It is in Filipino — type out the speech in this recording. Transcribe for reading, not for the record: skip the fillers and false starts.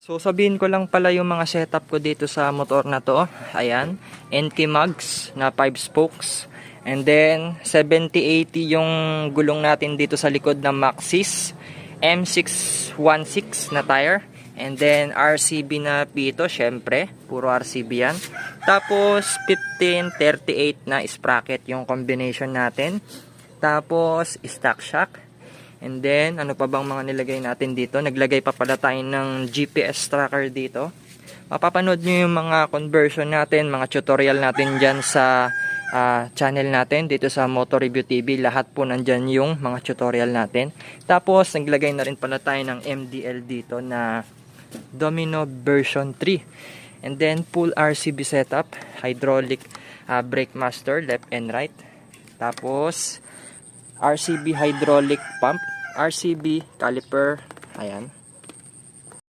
So sabihin ko lang pala yung mga setup ko dito sa motor na to. Ayan, NK mags na 5 spokes. And then 7080 yung gulong natin dito sa likod ng Maxxis. M616 na tire. And then RCB na pito, syempre, puro RCB yan. Tapos 1538 na sprocket yung combination natin. Tapos stock shock. And then, ano pa bang mga nilagay natin dito? Naglagay pa pala tayo ng GPS tracker dito. Mapapanood nyo yung mga conversion natin, mga tutorial natin dyan sa channel natin dito sa Motor Review TV. Lahat po nandyan yung mga tutorial natin. Tapos, naglagay na rin pala tayo ng MDL dito na Domino version 3. And then, full RCB setup, hydraulic brake master, left and right. Tapos, RCB hydraulic pump, RCB caliper, ayan.